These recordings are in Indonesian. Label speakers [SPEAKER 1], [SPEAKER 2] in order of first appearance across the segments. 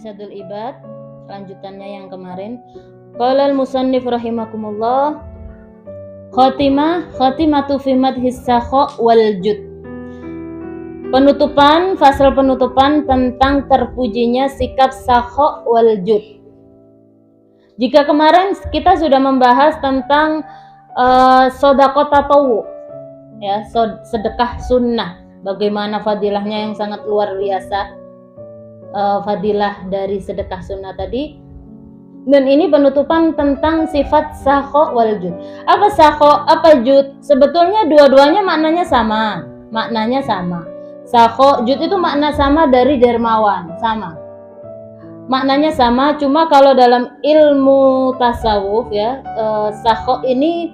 [SPEAKER 1] Irsyadul Ibad, lanjutannya yang kemarin. Qala al-musannif rahimakumullah, khatimatu fi madhis sakha wal jud. Fasal penutupan tentang terpujinya sikap sakha wal jud. Jika kemarin kita sudah membahas tentang sedekah tatawwu, ya, sedekah sunnah, bagaimana fadilahnya yang sangat luar biasa, fadilah dari sedekah sunnah tadi. Dan ini penutupan tentang sifat sakha wal jud. Apa sakha, apa jud? Sebetulnya dua-duanya maknanya sama. Sakha, jud itu makna sama dari dermawan, sama. Maknanya sama, cuma kalau dalam ilmu tasawuf ya, sakha ini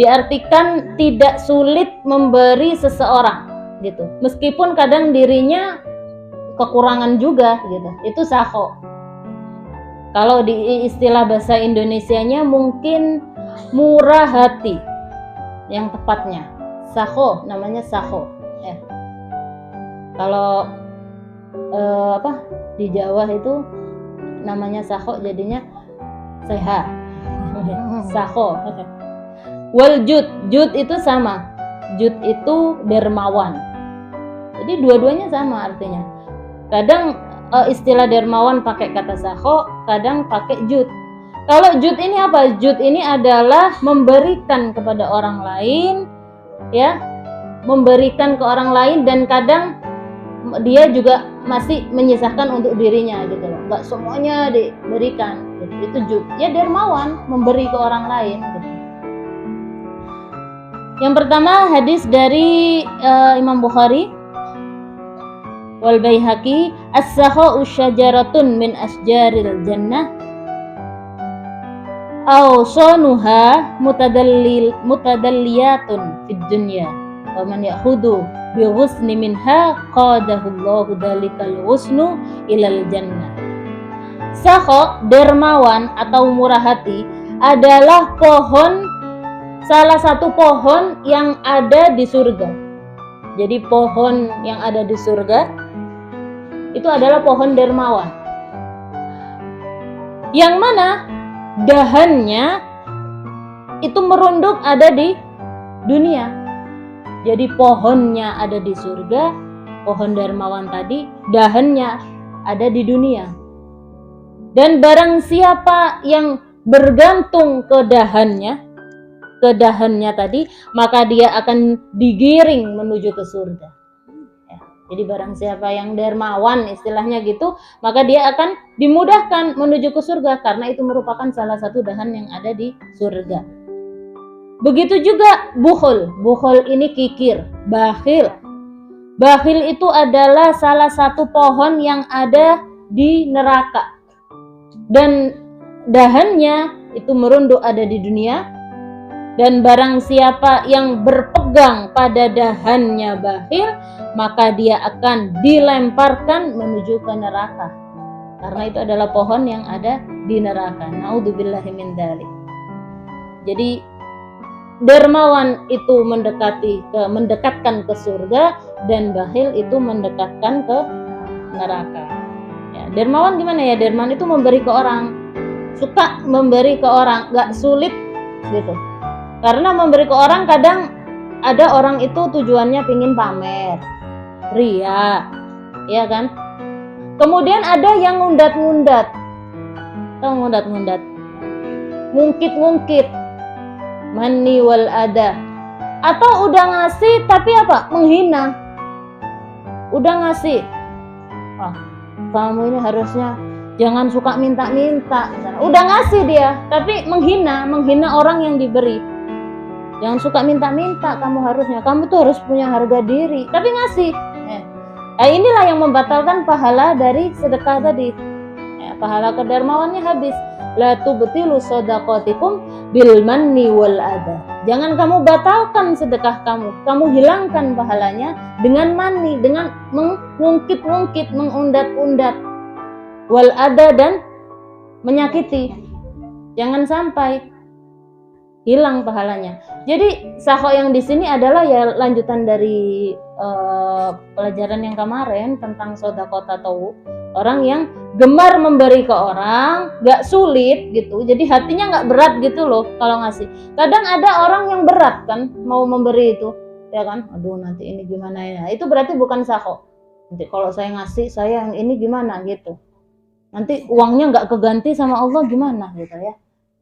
[SPEAKER 1] diartikan tidak sulit memberi seseorang gitu. Meskipun kadang dirinya kekurangan juga gitu. Itu sakha. Kalau di istilah bahasa Indonesianya mungkin murah hati yang tepatnya. Sakha, namanya sakha ya. Kalau di Jawa itu namanya sakha, jadinya sehat. Sakha. Wal jud itu sama. Jud itu dermawan. Jadi dua-duanya sama artinya. Kadang istilah dermawan pakai kata sakha, kadang pakai jud. Kalau jud ini apa? Jud ini adalah memberikan kepada orang lain, ya, memberikan ke orang lain, dan kadang dia juga masih menyisahkan untuk dirinya gitu loh. Enggak semuanya diberikan. Gitu. Itu jud. Ya dermawan, memberi ke orang lain gitu. Yang pertama hadis dari Imam Bukhari wal Baihaqi, as-sakha'u syajaratun min asjaril jannah aw sanuha mutadalliyatun fid dunya wa man ya'khudhu bi ghusni minha qadahu Allahu dalikal ghusnu ilal jannah. Sakha, dermawan atau murah hati, adalah salah satu pohon yang ada di surga. Jadi pohon yang ada di surga itu adalah pohon dermawan, yang mana dahannya itu merunduk ada di dunia. Jadi pohonnya ada di surga, pohon dermawan tadi, dahannya ada di dunia. Dan barang siapa yang bergantung ke dahannya tadi, maka dia akan digiring menuju ke surga. Ya, jadi barang siapa yang dermawan, istilahnya gitu, maka dia akan dimudahkan menuju ke surga, karena itu merupakan salah satu dahan yang ada di surga. Begitu juga bukhul. Bukhul ini kikir, bakhil. Bakhil itu adalah salah satu pohon yang ada di neraka, dan dahannya itu merunduk ada di dunia. Dan barang siapa yang berpegang pada dahannya bakhil, maka dia akan dilemparkan menuju ke neraka, karena itu adalah pohon yang ada di neraka. Naudzubillahi min dzalik. Jadi dermawan itu mendekatkan ke surga, dan bakhil itu mendekatkan ke neraka. Ya, dermawan gimana ya? Dermawan itu memberi ke orang, suka memberi ke orang, gak sulit gitu. Karena memberi ke orang, kadang ada orang itu tujuannya pingin pamer, ria, ya kan? Kemudian ada yang ngundat-ngundat, ngungkit-ngungkit, manni wal ada. Atau udah ngasih tapi apa? Menghina. Udah ngasih, kamu ini harusnya jangan suka minta-minta. Udah ngasih dia, tapi menghina orang yang diberi. Jangan suka minta-minta, kamu tuh harus punya harga diri, tapi ngasih. Inilah yang membatalkan pahala dari sedekah tadi. Pahala kedermawannya habis. La tubtilu shadaqatikum bil manni wal adha. Jangan kamu batalkan sedekah kamu hilangkan pahalanya dengan manni, dengan mengungkit-ungkit, mengundat-undat, wal adha, dan menyakiti. Jangan sampai hilang pahalanya. Jadi sakha yang di sini adalah ya lanjutan dari pelajaran yang kemarin tentang sodaqah tatawwu, orang yang gemar memberi ke orang, gak sulit gitu, jadi hatinya gak berat gitu loh kalau ngasih. Kadang ada orang yang berat kan mau memberi itu, ya kan, aduh nanti ini gimana ya, itu berarti bukan sakho. Nanti kalau saya ngasih, saya yang ini gimana gitu, nanti uangnya gak keganti sama Allah gimana gitu ya,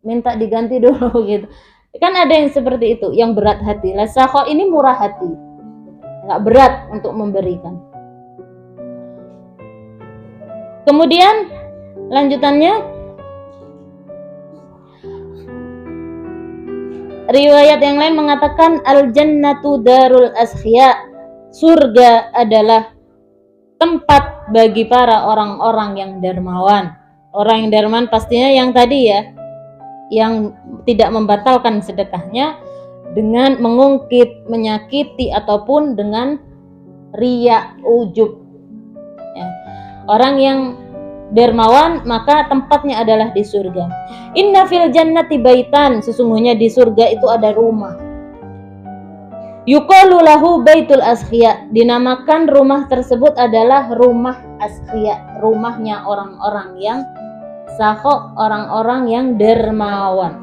[SPEAKER 1] minta diganti dulu gitu. Kan ada yang seperti itu, yang berat hati. Lah sakho ini murah hati, gak berat untuk memberikan. Kemudian lanjutannya, riwayat yang lain mengatakan al-jannatu darul askhya, surga adalah tempat bagi para orang-orang yang dermawan. Orang yang dermawan pastinya yang tadi ya, yang tidak membatalkan sedekahnya dengan mengungkit, menyakiti ataupun dengan riya, ujub ya. Orang yang dermawan maka tempatnya adalah di surga. Inna fil jannati baitan, sesungguhnya di surga itu ada rumah. Yuqalu lahu baitul askhya, dinamakan rumah tersebut adalah rumah askhya, rumahnya orang-orang yang sakho, orang-orang yang dermawan.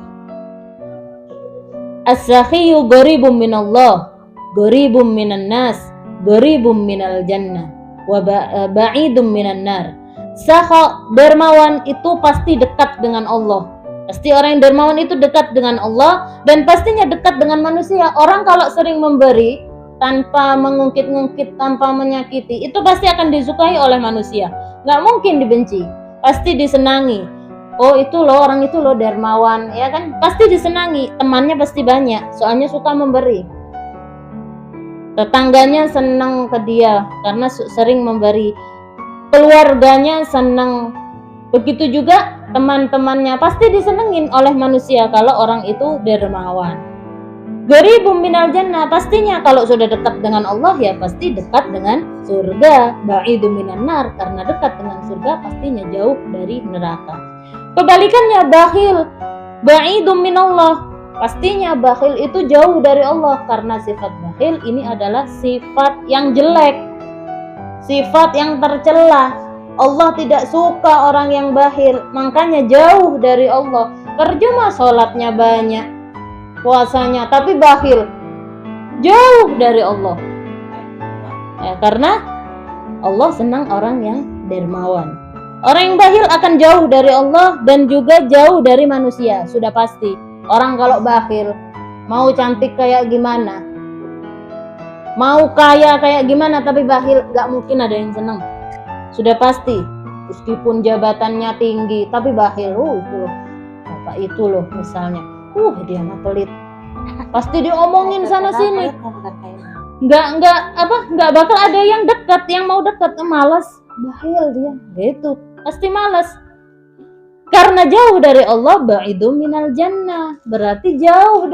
[SPEAKER 1] As-sakhiyu gharibun minallah, gharibun minan nas, gharibun minal jannah, wa ba'idun minan nar. Sakho, dermawan itu pasti dekat dengan Allah. Pasti orang yang dermawan itu dekat dengan Allah dan pastinya dekat dengan manusia. Orang kalau sering memberi tanpa mengungkit-ungkit, tanpa menyakiti, itu pasti akan disukai oleh manusia. Nggak mungkin dibenci, pasti disenangi. Oh itu loh, orang itu loh dermawan, ya kan? Pasti disenangi, temannya pasti banyak, soalnya suka memberi. Tetangganya senang ke dia karena sering memberi. Keluarganya senang. Begitu juga teman-temannya pasti disenengin oleh manusia kalau orang itu dermawan. Gharibun minal jannah, pastinya kalau sudah dekat dengan Allah ya pasti dekat dengan surga. Ba'idun minan nar, karena dekat dengan surga pastinya jauh dari neraka. Kebalikannya bakhil, ba'idun minallah, pastinya bakhil itu jauh dari Allah, karena sifat bakhil ini adalah sifat yang jelek, sifat yang tercela. Allah tidak suka orang yang bakhil, makanya jauh dari Allah. Percuma sholatnya banyak, puasanya, tapi bakhil, jauh dari Allah ya, karena Allah senang orang yang dermawan. Orang yang bakhil akan jauh dari Allah dan juga jauh dari manusia, sudah pasti. Orang kalau bakhil, mau cantik kayak gimana, mau kaya kayak gimana, tapi bakhil, gak mungkin ada yang senang. Sudah pasti, meskipun jabatannya tinggi tapi bakhil, itu loh, bapak itu loh misalnya, dia mah pelit, pasti diomongin sana sini, nggak bakal ada yang dekat, yang mau dekat, malas, bakhil dia, gitu, pasti malas, karena jauh dari Allah. Ba'idun minal jannah, berarti jauh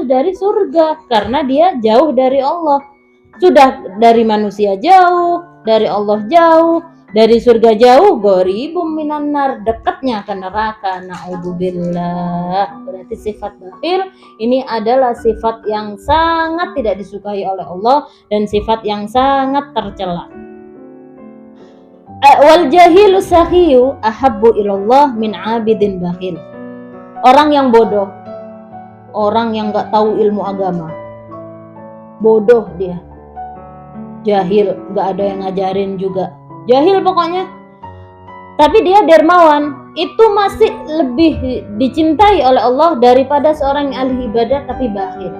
[SPEAKER 1] dari surga, karena dia jauh dari Allah. Sudah dari manusia jauh, dari Allah jauh, dari surga jauh. Gharibun minan nar, dekatnya ke neraka. Na'udzubillah. Berarti sifat bakhil ini adalah sifat yang sangat tidak disukai oleh Allah dan sifat yang sangat tercela. Wal jahilu sakhiyu ahabbu ilallah min 'abidin bakhil. Orang yang bodoh, orang yang enggak tahu ilmu agama, bodoh dia, jahil, gak ada yang ngajarin juga, jahil pokoknya, tapi dia dermawan, itu masih lebih dicintai oleh Allah daripada seorang yang ahli ibadah tapi bakhil.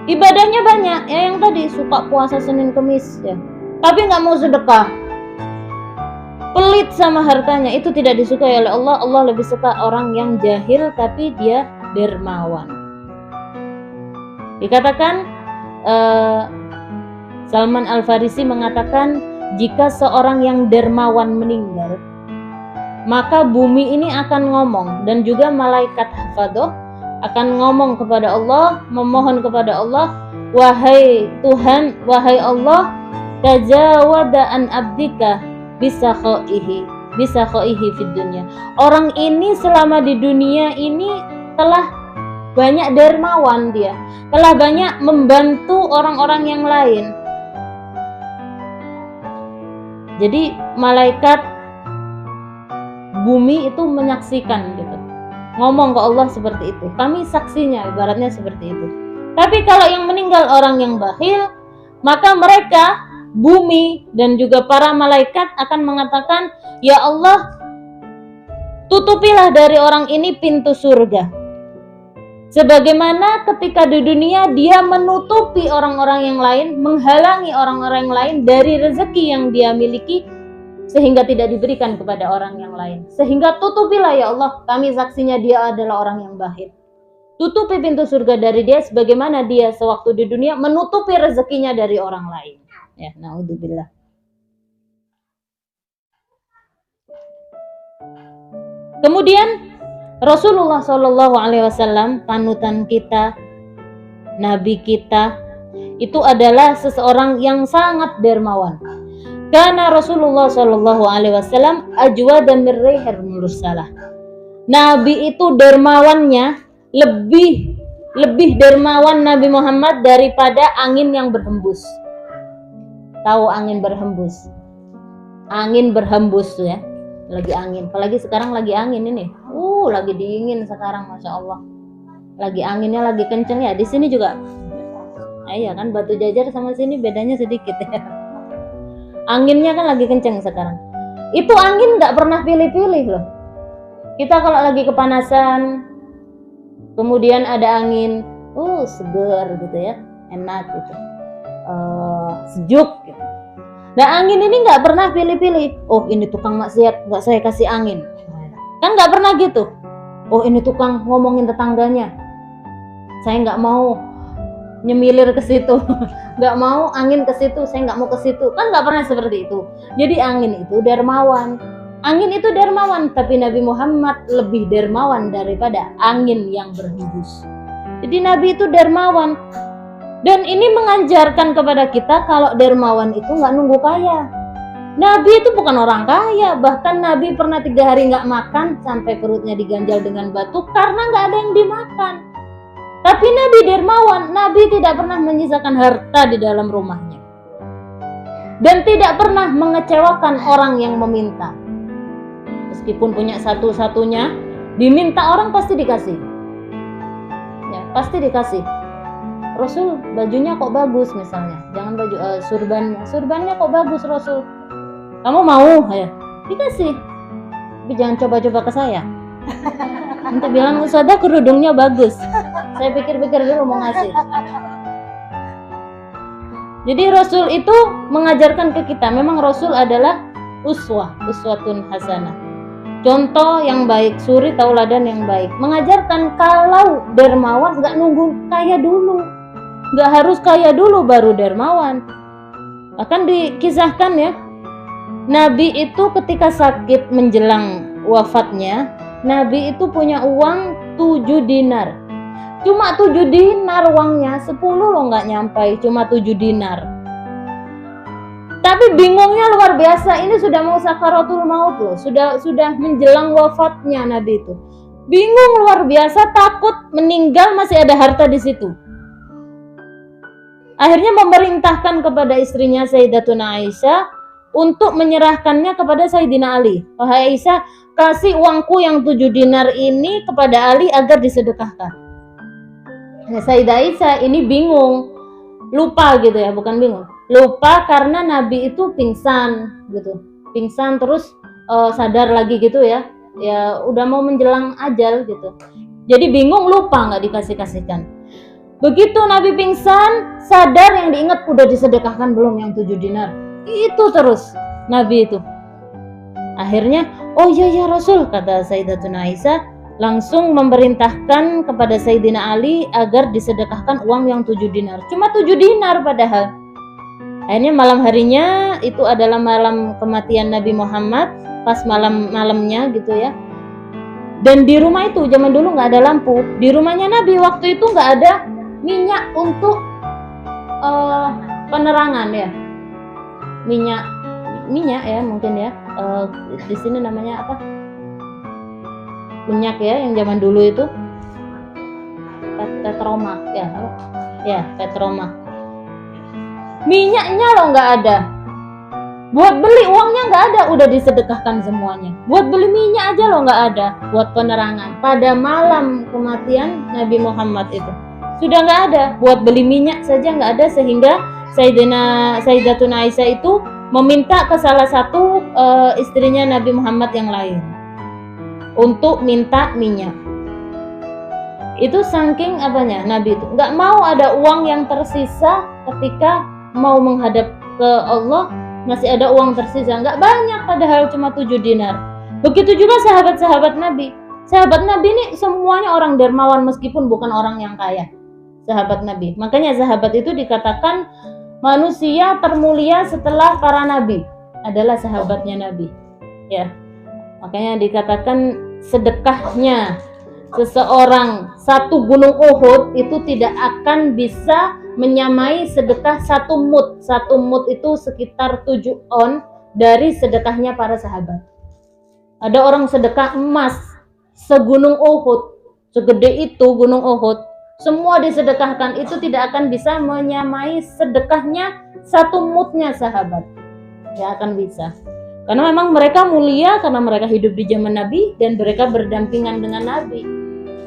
[SPEAKER 1] Ibadahnya banyak ya, yang tadi suka puasa Senin Kemis ya, tapi gak mau sedekah, pelit sama hartanya, itu tidak disukai oleh Allah. Allah lebih suka orang yang jahil tapi dia dermawan. Dikatakan Salman Al-Farisi mengatakan, jika seorang yang dermawan meninggal, maka bumi ini akan ngomong dan juga malaikat hafadoh akan ngomong kepada Allah, memohon kepada Allah, wahai Tuhan, wahai Allah, tajawada an abdika bisakhoihi fid dunya. Orang ini selama di dunia ini telah banyak dermawan dia, telah banyak membantu orang-orang yang lain. Jadi malaikat bumi itu menyaksikan gitu, ngomong ke Allah seperti itu, kami saksinya, ibaratnya seperti itu. Tapi kalau yang meninggal orang yang bakhil, maka mereka, bumi dan juga para malaikat akan mengatakan, ya Allah, tutupilah dari orang ini pintu surga. Sebagaimana ketika di dunia dia menutupi orang-orang yang lain, menghalangi orang-orang yang lain dari rezeki yang dia miliki, sehingga tidak diberikan kepada orang yang lain. Sehingga tutupilah ya Allah, kami saksinya dia adalah orang yang bakhil. Tutupi pintu surga dari dia sebagaimana dia sewaktu di dunia menutupi rezekinya dari orang lain. Ya, naudzubillah. Kemudian Rasulullah Shallallahu Alaihi Wasallam, panutan kita, Nabi kita, itu adalah seseorang yang sangat dermawan. Karena Rasulullah Shallallahu Alaihi Wasallam ajwada min rihir mursalah. Nabi itu dermawannya lebih dermawan Nabi Muhammad daripada angin yang berhembus. Tahu angin berhembus? Angin berhembus tuh ya, lagi angin. Apalagi sekarang lagi angin ini. Lagi dingin sekarang, masya Allah. Lagi anginnya lagi kenceng ya. Di sini juga. Iya kan, Batu Jajar sama sini bedanya sedikit ya. Anginnya kan lagi kenceng sekarang. Itu angin nggak pernah pilih-pilih loh. Kita kalau lagi kepanasan, kemudian ada angin, seger gitu ya, enak gitu, sejuk gitu. Nah angin ini nggak pernah pilih-pilih. Oh ini tukang maksiat, nggak saya kasih angin. Kan nggak pernah gitu. Oh ini tukang ngomongin tetangganya, saya nggak mau nyemilir ke situ, nggak mau angin ke situ, saya nggak mau ke situ. Kan nggak pernah seperti itu. Jadi angin itu dermawan. Angin itu dermawan, tapi Nabi Muhammad lebih dermawan daripada angin yang berhembus. Jadi Nabi itu dermawan. Dan ini mengajarkan kepada kita kalau dermawan itu nggak nunggu kaya. Nabi itu bukan orang kaya, bahkan Nabi pernah 3 hari nggak makan sampai perutnya diganjal dengan batu karena nggak ada yang dimakan. Tapi Nabi dermawan, Nabi tidak pernah menyisakan harta di dalam rumahnya. Dan tidak pernah mengecewakan orang yang meminta. Meskipun punya satu-satunya, diminta orang pasti dikasih. Ya, pasti dikasih. Rasul, bajunya kok bagus misalnya. Jangan baju surbannya kok bagus Rasul. Kamu mau? Ya, dikasih. Tapi jangan coba-coba ke saya. Nanti bilang, Ustazah kerudungnya bagus. Saya pikir-pikir dulu mau ngasih. Jadi Rasul itu mengajarkan ke kita, memang Rasul adalah uswatun hasanah. Contoh yang baik, suri tauladan yang baik. Mengajarkan kalau dermawan nggak nunggu kaya dulu, nggak harus kaya dulu baru dermawan. Bahkan dikisahkan ya, Nabi itu ketika sakit menjelang wafatnya, Nabi itu punya uang 7 dinar. Cuma 7 dinar uangnya, 10 loh nggak nyampai, cuma 7 dinar. Tapi bingungnya luar biasa, ini sudah mau sakaratul maut loh, sudah menjelang wafatnya Nabi itu. Bingung luar biasa, takut meninggal masih ada harta di situ. Akhirnya memerintahkan kepada istrinya Sayyidatuna Aisyah untuk menyerahkannya kepada Sayyidina Ali. Wahai Aisyah, kasih uangku yang 7 dinar ini kepada Ali agar disedekahkan. Nah, Sayyidah Aisyah ini bingung, lupa gitu ya, bukan bingung, lupa karena Nabi itu pingsan gitu, pingsan terus sadar lagi gitu ya, ya udah mau menjelang ajal gitu. Jadi bingung, lupa nggak dikasih-kasihkan. Begitu Nabi pingsan, sadar, yang diingat udah disedekahkan belum yang 7 dinar. Itu terus Nabi itu. Akhirnya, oh iya ya Rasul, kata Sayyidatuna Aisyah, langsung memerintahkan kepada Sayyidina Ali agar disedekahkan uang yang 7 dinar. Cuma 7 dinar padahal. Akhirnya malam harinya, itu adalah malam kematian Nabi Muhammad, pas malamnya gitu ya. Dan di rumah itu, zaman dulu nggak ada lampu. Di rumahnya Nabi waktu itu nggak ada minyak untuk penerangan ya. Minyak ya mungkin ya. Di sini namanya apa? Minyak ya, yang zaman dulu itu Petromak ya Petromak. Minyaknya loh nggak ada, buat beli uangnya nggak ada, udah disedekahkan semuanya. Buat beli minyak aja loh nggak ada, buat penerangan pada malam kematian Nabi Muhammad itu sudah nggak ada, buat beli minyak saja nggak ada, sehingga Sayyidatuna Aisyah itu meminta ke salah satu istrinya Nabi Muhammad yang lain untuk minta minyak. Itu saking apanya, Nabi itu nggak mau ada uang yang tersisa ketika mau menghadap ke Allah, masih ada uang tersisa, nggak banyak padahal cuma 7 dinar. Begitu juga sahabat-sahabat Nabi. Sahabat Nabi ini semuanya orang dermawan meskipun bukan orang yang kaya. Sahabat Nabi. Makanya sahabat itu dikatakan manusia termulia setelah para nabi adalah sahabatnya Nabi. Ya. Makanya dikatakan sedekahnya seseorang satu gunung Uhud itu tidak akan bisa menyamai sedekah satu mud. Satu mud itu sekitar 7 on dari sedekahnya para sahabat. Ada orang sedekah emas segunung Uhud, segede itu gunung Uhud, semua disedekahkan, itu tidak akan bisa menyamai sedekahnya satu mudnya sahabat. Tidak akan bisa. Karena memang mereka mulia, karena mereka hidup di zaman Nabi dan mereka berdampingan dengan Nabi.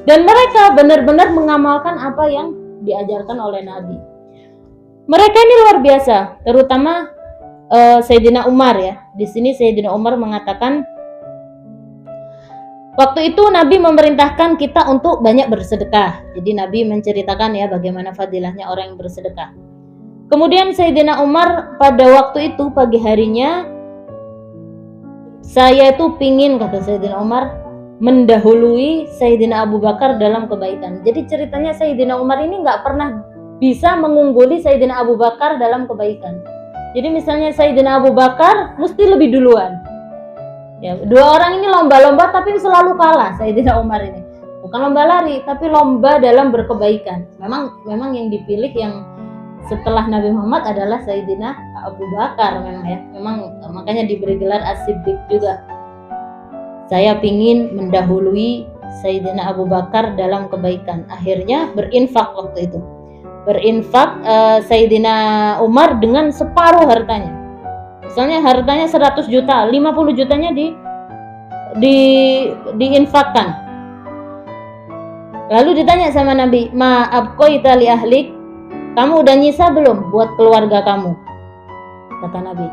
[SPEAKER 1] Dan mereka benar-benar mengamalkan apa yang diajarkan oleh Nabi. Mereka ini luar biasa, terutama Sayyidina Umar ya. Di sini Sayyidina Umar mengatakan, waktu itu Nabi memerintahkan kita untuk banyak bersedekah. Jadi Nabi menceritakan ya bagaimana fadilahnya orang yang bersedekah. Kemudian Sayyidina Umar pada waktu itu pagi harinya, saya itu pingin, kata Sayyidina Umar, mendahului Sayyidina Abu Bakar dalam kebaikan. Jadi ceritanya Sayyidina Umar ini nggak pernah bisa mengungguli Sayyidina Abu Bakar dalam kebaikan. Jadi misalnya Sayyidina Abu Bakar mesti lebih duluan. Ya, dua orang ini lomba-lomba tapi selalu kalah Sayyidina Umar ini. Bukan lomba lari, tapi lomba dalam berkebaikan. Memang yang dipilih yang setelah Nabi Muhammad adalah Sayyidina Abu Bakar memang ya. Memang makanya diberi gelar As-Siddiq juga. Saya pingin mendahului Sayyidina Abu Bakar dalam kebaikan. Akhirnya berinfak waktu itu. Berinfak Sayyidina Umar dengan separuh hartanya. Misalnya hartanya 100 juta, 50 jutanya diinfakkan. Lalu ditanya sama Nabi, "Ma'abqaita li ahlik?" Kamu udah nyisa belum buat keluarga kamu? Kata Nabi.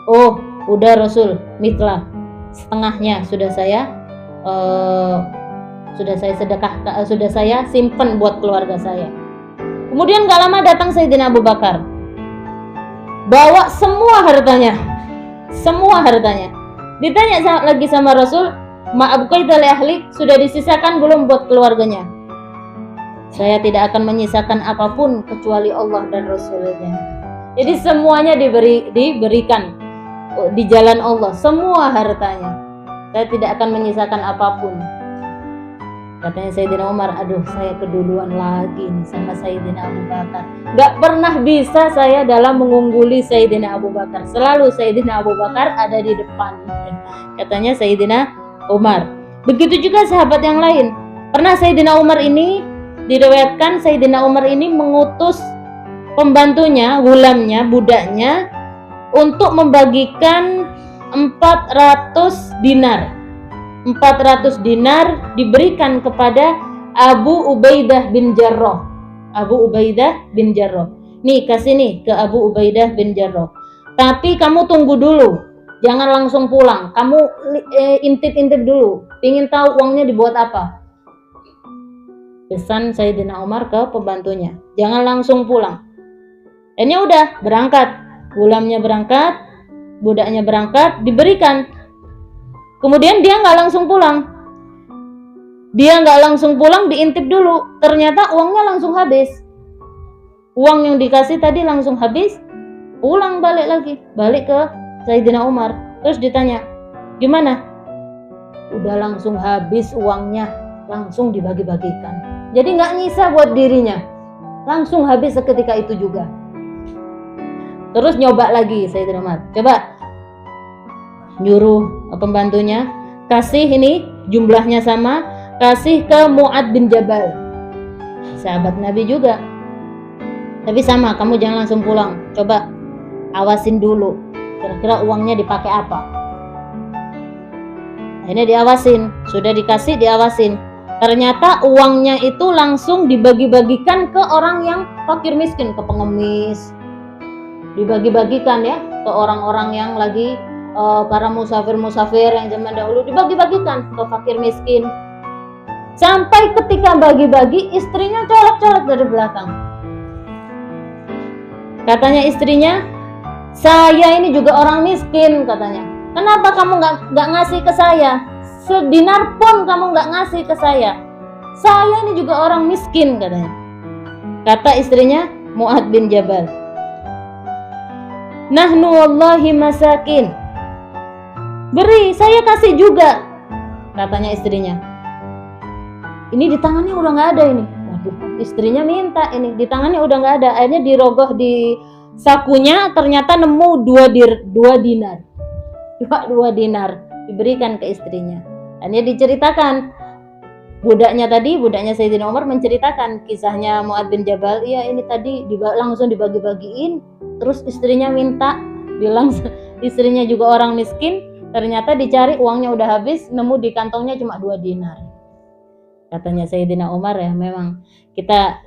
[SPEAKER 1] Oh, udah Rasul, mitlah. Setengahnya sudah saya sedekah, sudah saya simpen buat keluarga saya. Kemudian gak lama datang Sayyidina Abu Bakar. Bawa semua hartanya. Ditanya lagi sama Rasul, "Ma'abqaita li ahlik?" Sudah disisakan belum buat keluarganya? Saya tidak akan menyisakan apapun kecuali Allah dan Rasulnya. Jadi semuanya diberikan di jalan Allah, semua hartanya. Saya tidak akan menyisakan apapun. Katanya Sayyidina Umar, aduh saya keduluan lagi nih sama Sayyidina Abu Bakar. Gak pernah bisa saya dalam mengungguli Sayyidina Abu Bakar. Selalu Sayyidina Abu Bakar ada di depan. Katanya Sayyidina Umar. Begitu juga sahabat yang lain. Pernah Sayyidina Umar ini, diriwayatkan Sayyidina Umar ini mengutus pembantunya, gulamnya, budaknya, untuk membagikan 400 dinar. 400 dinar diberikan kepada Abu Ubaidah bin Jarrah. Abu Ubaidah bin Jarrah. Nih, kasih nih ke Abu Ubaidah bin Jarrah. Tapi kamu tunggu dulu. Jangan langsung pulang. Kamu intip-intip dulu. Pingin tahu uangnya dibuat apa. Pesan Sayyidina Umar ke pembantunya. Jangan langsung pulang. Ini udah berangkat. Gulamnya berangkat, budaknya berangkat, diberikan. Kemudian dia nggak langsung pulang. Diintip dulu. Ternyata uangnya langsung habis. Uang yang dikasih tadi langsung habis. Pulang balik ke Sayyidina Umar. Terus ditanya, gimana? Udah langsung habis uangnya, langsung dibagi-bagikan. Jadi nggak nyisa buat dirinya. Langsung habis seketika itu juga. Terus nyoba lagi Sayyidina Umar. Coba nyuruh pembantunya, kasih ini jumlahnya sama, kasih ke Mu'ad bin Jabal. sahabat Nabi juga. Tapi sama, kamu jangan langsung pulang. Coba awasin dulu, kira-kira uangnya dipakai apa. Akhirnya diawasin, sudah dikasih, diawasin. Ternyata uangnya itu langsung dibagi-bagikan ke orang yang fakir miskin, ke pengemis. Dibagi-bagikan ya, ke orang-orang yang lagi para musafir-musafir yang zaman dahulu, dibagi-bagikan ke fakir miskin. Sampai ketika bagi-bagi, istrinya colok-colok dari belakang. Katanya istrinya, saya ini juga orang miskin, katanya. Kenapa kamu nggak ngasih ke saya? Sedinar pun kamu nggak ngasih ke saya. Saya ini juga orang miskin, katanya. Kata istrinya, Mu'adz bin Jabal, nahnu wallahi masakin. Beri, saya kasih juga, katanya istrinya. Ini di tangannya udah nggak ada ini. Waduh, istrinya minta ini, di tangannya udah nggak ada. Akhirnya dirogoh di sakunya, ternyata nemu 2 dinar. 2 dinar diberikan ke istrinya. Akhirnya diceritakan, budaknya Sayyidina Umar menceritakan kisahnya Mu'adz bin Jabal. Iya, ini tadi langsung dibagi-bagiin. Terus istrinya minta, bilang istrinya juga orang miskin. Ternyata dicari uangnya udah habis, nemu di kantongnya cuma 2 dinar. Katanya Sayyidina Umar, ya memang kita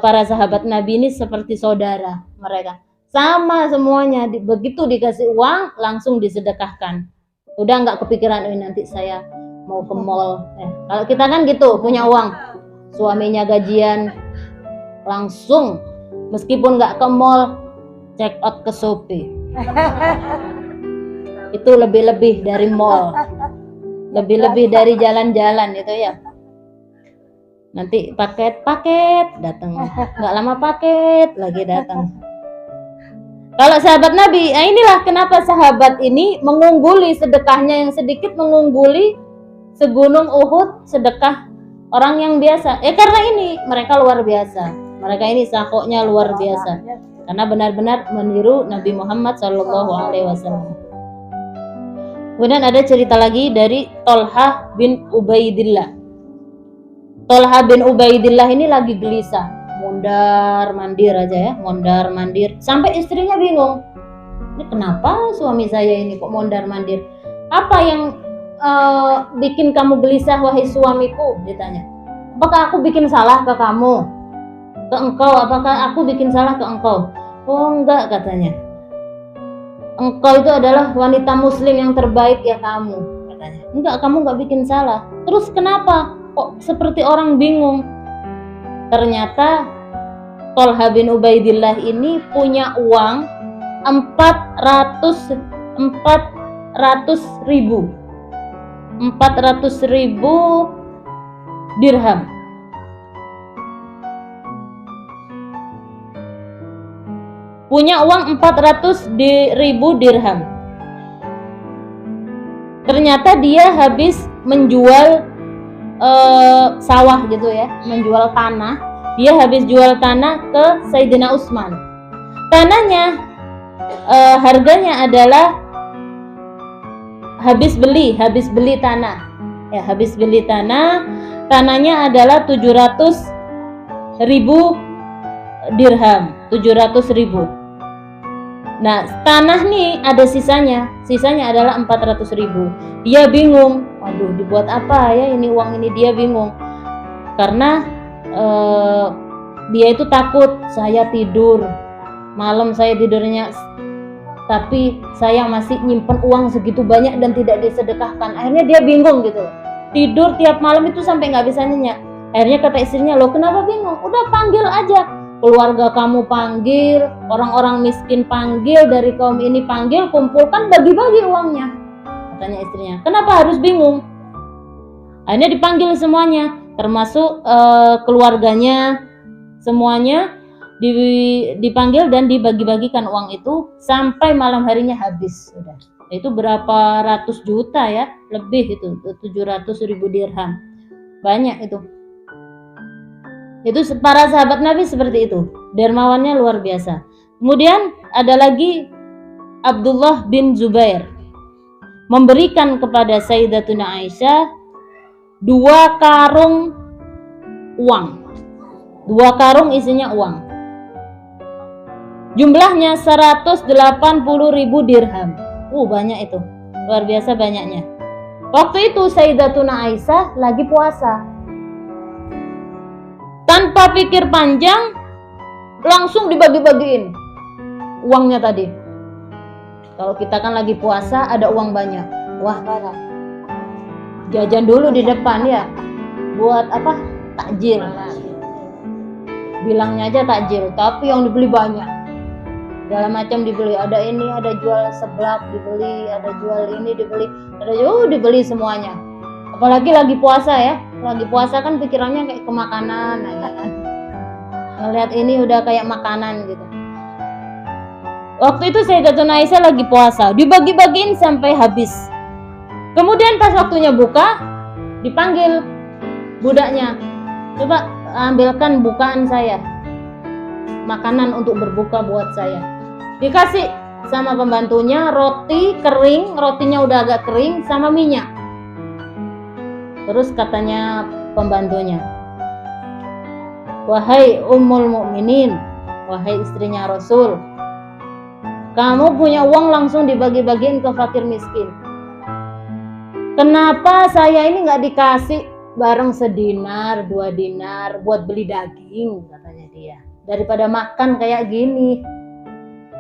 [SPEAKER 1] para sahabat Nabi ini seperti saudara mereka. Sama semuanya, begitu dikasih uang langsung disedekahkan. Udah nggak kepikiran nanti saya mau ke mall. Kalau kita kan gitu, punya uang, suaminya gajian, langsung meskipun nggak ke mall, check out ke Shopee. Itu lebih-lebih dari mall, lebih-lebih dari jalan-jalan itu ya. Nanti paket datang, nggak lama paket lagi datang. Kalau sahabat Nabi, inilah kenapa sahabat ini mengungguli, sedekahnya yang sedikit mengungguli segunung Uhud sedekah orang yang biasa. Karena ini mereka luar biasa, mereka ini sakoknya luar biasa, karena benar-benar meniru Nabi Muhammad SAW. Kemudian ada cerita lagi dari Tolhah bin Ubaidillah. Tolhah bin Ubaidillah ini lagi gelisah, mondar mandir aja ya, mondar mandir, sampai istrinya bingung. Ini kenapa suami saya ini kok mondar mandir? Apa yang bikin kamu gelisah wahai suamiku? Ditanya. Apakah aku bikin salah ke kamu? Ke engkau? Apakah aku bikin salah ke engkau? Oh enggak, katanya. Engkau itu adalah wanita muslim yang terbaik ya kamu, katanya. Enggak, kamu enggak bikin salah. Terus kenapa kok seperti orang bingung? Ternyata Tolhah bin Ubaidillah ini punya uang 400 ribu dirham. Punya uang 400 ribu dirham. Ternyata dia habis menjual sawah gitu ya, menjual tanah. Dia habis jual tanah ke Sayyidina Utsman. Tanahnya harganya adalah habis beli tanah. Ya, habis beli tanah. Tanahnya adalah 700 ribu dirham, 700 ribu. Nah, tanah nih ada sisanya adalah 400 ribu. Dia bingung, waduh dibuat apa ya ini uang ini, dia bingung. Karena dia itu takut, saya tidur, malam saya tidurnya, tapi saya masih nyimpen uang segitu banyak dan tidak disedekahkan. Akhirnya dia bingung gitu, tidur tiap malam itu sampai nggak bisa nyenyak. Akhirnya kata istrinya, loh kenapa bingung? Udah panggil aja, keluarga kamu panggil, orang-orang miskin panggil, dari kaum ini panggil, kumpulkan, bagi-bagi uangnya. Katanya istrinya, kenapa harus bingung? Akhirnya dipanggil semuanya, termasuk keluarganya, semuanya dipanggil dan dibagi-bagikan uang itu sampai malam harinya habis. Sudah. Itu berapa ratus juta ya, lebih itu, 700 ribu dirham. Banyak itu. Itu para sahabat Nabi seperti itu, dermawannya luar biasa. Kemudian ada lagi Abdullah bin Zubair memberikan kepada Sayyidatuna Aisyah 2 karung uang. 2 2 karung isinya uang. Jumlahnya 180.000 dirham. Banyak itu. Luar biasa banyaknya. Waktu itu Sayyidatuna Aisyah lagi puasa. Tanpa pikir panjang, langsung dibagi-bagiin uangnya tadi. Kalau kita kan lagi puasa ada uang banyak. Wah, parah. Jajan dulu di depan ya. Buat apa? Takjil. Bilangnya aja takjil, tapi yang dibeli banyak. Segala macam dibeli. Ada ini, ada jual seblak dibeli, ada jual ini dibeli, ada dibeli semuanya. Apalagi lagi puasa ya. Lagi puasa kan pikirannya kayak ke makanan, ya kan. Ngelihat ini udah kayak makanan gitu. Waktu itu Sayyidatuna Aisyah lagi puasa, dibagi-bagiin sampai habis. Kemudian pas waktunya buka, dipanggil budaknya, coba ambilkan bukaan saya, makanan untuk berbuka buat saya. Dikasih sama pembantunya roti kering, rotinya udah agak kering sama minyak. Terus katanya pembantunya, wahai Ummul Mukminin, wahai istrinya Rasul, kamu punya uang langsung dibagi-bagiin ke fakir miskin. Kenapa saya ini nggak dikasih bareng sedinar, 2 dinar buat beli daging, katanya dia. Daripada makan kayak gini,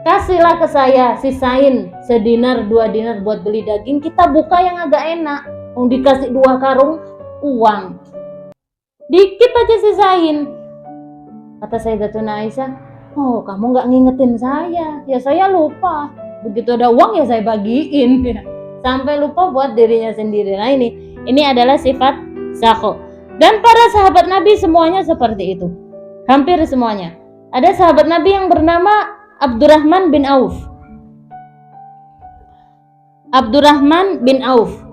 [SPEAKER 1] kasihlah ke saya, sisain sedinar, 2 dinar buat beli daging, kita buka yang agak enak. Dikasih 2 karung uang, dikit aja sisain. Kata Sayyidatuna Aisyah, kamu nggak ngingetin saya. Ya saya lupa, begitu ada uang ya saya bagiin ya. Sampai lupa buat dirinya sendiri. Nah ini adalah sifat sakho. Dan para sahabat Nabi semuanya seperti itu, hampir semuanya. Ada sahabat Nabi yang bernama Abdurrahman bin Auf. Abdurrahman bin Auf.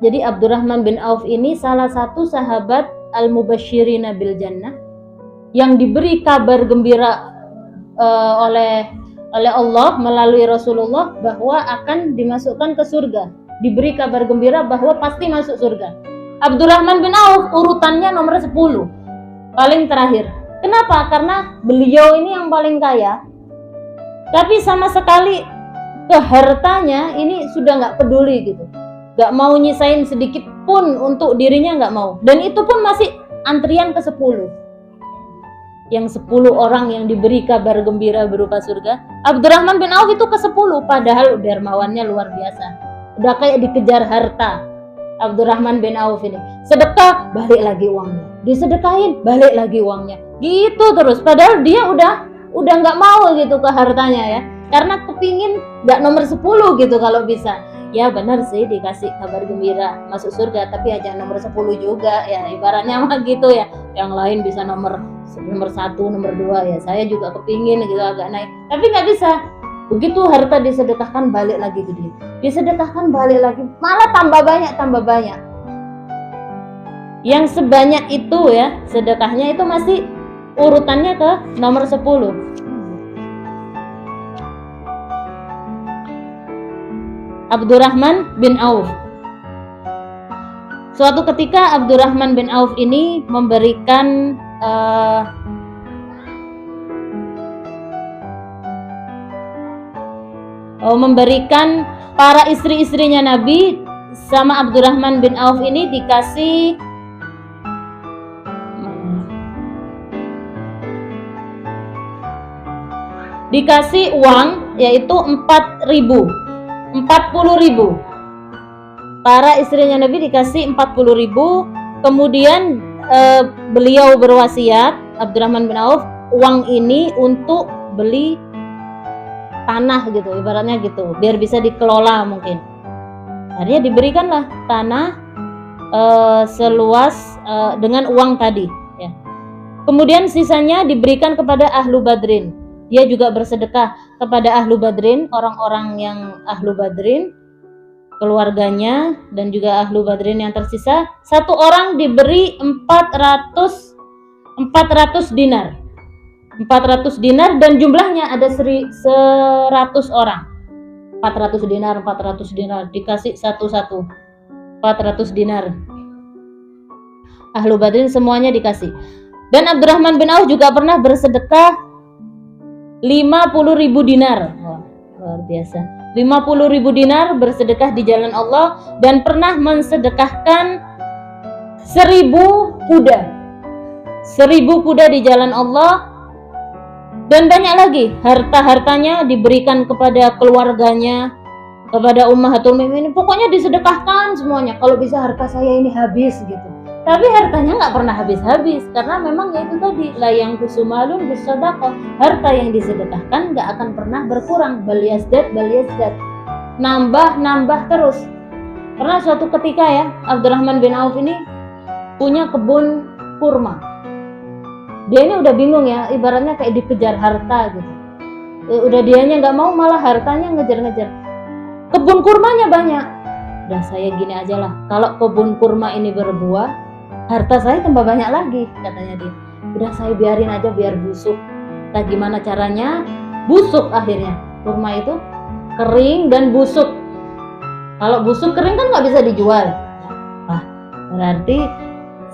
[SPEAKER 1] Jadi Abdurrahman bin Auf ini salah satu sahabat al-mubasysyirina bil jannah yang diberi kabar gembira oleh Allah melalui Rasulullah bahwa akan dimasukkan ke surga. Diberi kabar gembira bahwa pasti masuk surga. Abdurrahman bin Auf urutannya nomor 10, paling terakhir. Kenapa? Karena beliau ini yang paling kaya, tapi sama sekali ke hartanya ini sudah nggak peduli gitu. Gak mau nyisain sedikit pun untuk dirinya, gak mau. Dan itu pun masih antrian ke 10. Yang 10 orang yang diberi kabar gembira berupa surga. Abdurrahman bin Auf itu ke 10, padahal dermawannya luar biasa. Udah kayak dikejar harta. Abdurrahman bin Auf ini sedekah, balik lagi uangnya. Disedekahin, balik lagi uangnya. Gitu terus, padahal dia udah gak mau gitu ke hartanya ya. Karena kepingin gak nomor 10 gitu kalau bisa. Ya benar sih dikasih kabar gembira masuk surga, tapi aja nomor 10 juga ya, ibaratnya mah gitu ya. Yang lain bisa nomor 1, nomor 2 ya. Saya juga kepingin gitu agak naik, tapi nggak bisa. Begitu harta disedekahkan balik lagi ke dia. Disedekahkan balik lagi, malah tambah banyak. Yang sebanyak itu ya sedekahnya itu masih urutannya ke nomor 10. Abdurrahman bin Auf. Suatu ketika Abdurrahman bin Auf ini memberikan para istri-istrinya Nabi. Sama Abdurrahman bin Auf ini dikasih uang, yaitu 40.000. Para istrinya Nabi dikasih 40.000. Kemudian beliau berwasiat, Abdurrahman bin Auf, uang ini untuk beli tanah gitu, ibaratnya gitu, biar bisa dikelola mungkin. Akhirnya diberikanlah tanah seluas dengan uang tadi ya. Kemudian sisanya diberikan kepada ahlu badrin. Dia juga bersedekah kepada ahlu badrin, orang-orang yang ahlu badrin, keluarganya, dan juga ahlu badrin yang tersisa. Satu orang diberi 400 dinar. 400 dinar, dan jumlahnya ada 100 orang. 400 dinar dikasih satu-satu. 400 dinar. Ahlu badrin semuanya dikasih. Dan Abdurrahman bin Auf juga pernah bersedekah 50.000 dinar. Wah, luar biasa. 50.000 dinar bersedekah di jalan Allah, dan pernah mensedekahkan 1000 kuda. 1000 kuda di jalan Allah. Dan banyak lagi harta-hartanya diberikan kepada keluarganya, kepada ummahatul mukminin. Pokoknya disedekahkan semuanya. Kalau bisa harta saya ini habis gitu. Tapi hartanya nggak pernah habis-habis, karena memang ya itu tadi, la yang kusumalun bisadaqah. Harta yang disedekahkan nggak akan pernah berkurang. Bal yazdad. Nambah terus. Pernah suatu ketika ya, Abdurrahman bin Auf ini punya kebun kurma. Dia ini udah bingung ya, ibaratnya kayak dikejar harta gitu. Udah dianya nggak mau, malah hartanya ngejar-ngejar. Kebun kurmanya banyak. Udah saya gini aja lah, kalau kebun kurma ini berbuah, harta saya tambah banyak lagi, katanya dia. Udah saya biarin aja biar busuk. Nah, gimana caranya? Busuk akhirnya. Kurma itu kering dan busuk. Kalau busuk kering kan nggak bisa dijual. Berarti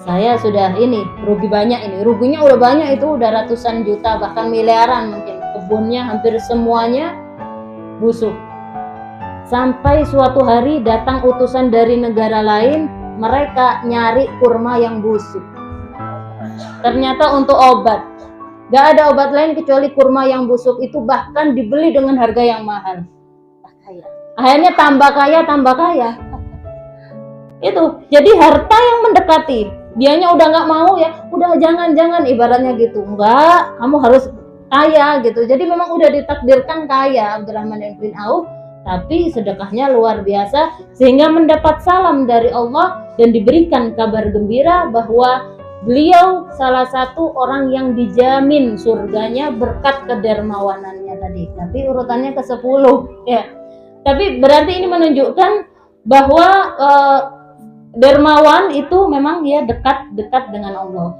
[SPEAKER 1] saya sudah rugi banyak ini. Ruginya udah banyak, itu udah ratusan juta, bahkan miliaran mungkin. Kebunnya hampir semuanya busuk. Sampai suatu hari datang utusan dari negara lain, mereka nyari kurma yang busuk. Ternyata untuk obat. Gak ada obat lain kecuali kurma yang busuk itu, bahkan dibeli dengan harga yang mahal. Akhirnya tambah kaya. Itu. Jadi harta yang mendekati. Dianya udah nggak mau ya, udah jangan ibaratnya gitu. Enggak, kamu harus kaya gitu. Jadi memang udah ditakdirkan kaya Abdurrahman bin Auf, tapi sedekahnya luar biasa sehingga mendapat salam dari Allah dan diberikan kabar gembira bahwa beliau salah satu orang yang dijamin surganya berkat kedermawanannya tadi. Tapi urutannya ke-10 ya. Tapi berarti ini menunjukkan bahwa dermawan itu memang ya dekat dengan Allah.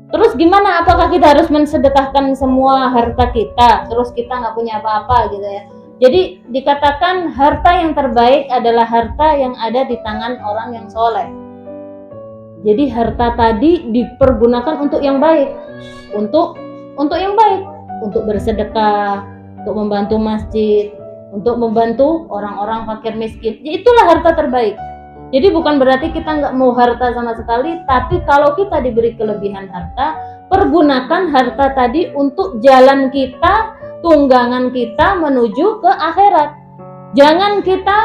[SPEAKER 1] Terus gimana? Apakah kita harus mensedekahkan semua harta kita, terus kita nggak punya apa-apa gitu ya? Jadi dikatakan harta yang terbaik adalah harta yang ada di tangan orang yang soleh. Jadi harta tadi dipergunakan untuk yang baik, untuk yang baik, untuk bersedekah, untuk membantu masjid, untuk membantu orang-orang fakir miskin. Jadi itulah harta terbaik. Jadi bukan berarti kita nggak mau harta sama sekali, tapi kalau kita diberi kelebihan harta, pergunakan harta tadi untuk jalan kita, tunggangan kita menuju ke akhirat. Jangan kita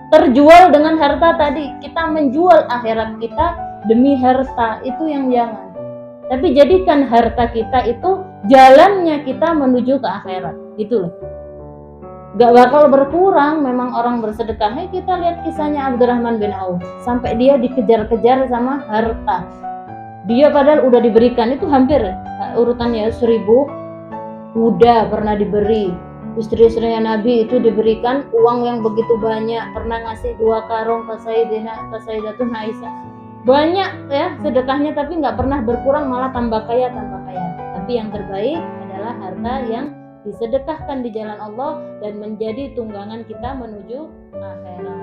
[SPEAKER 1] terjual dengan harta tadi, kita menjual akhirat kita demi harta, itu yang jangan. Tapi jadikan harta kita itu jalannya kita menuju ke akhirat, gitu loh. Gak bakal berkurang memang orang bersedekah. Kita lihat kisahnya Abdurrahman bin Auf, sampai dia dikejar-kejar sama harta. Dia padahal udah diberikan itu hampir urutannya 1000 kuda pernah diberi. Istri-istrinya Nabi itu diberikan uang yang begitu banyak, pernah ngasih 2 karung ke Sayyidatun Aisyah. Banyak ya sedekahnya, tapi nggak pernah berkurang, malah tambah kaya. Tapi yang terbaik adalah harta yang disedekahkan di jalan Allah dan menjadi tunggangan kita menuju akhirat.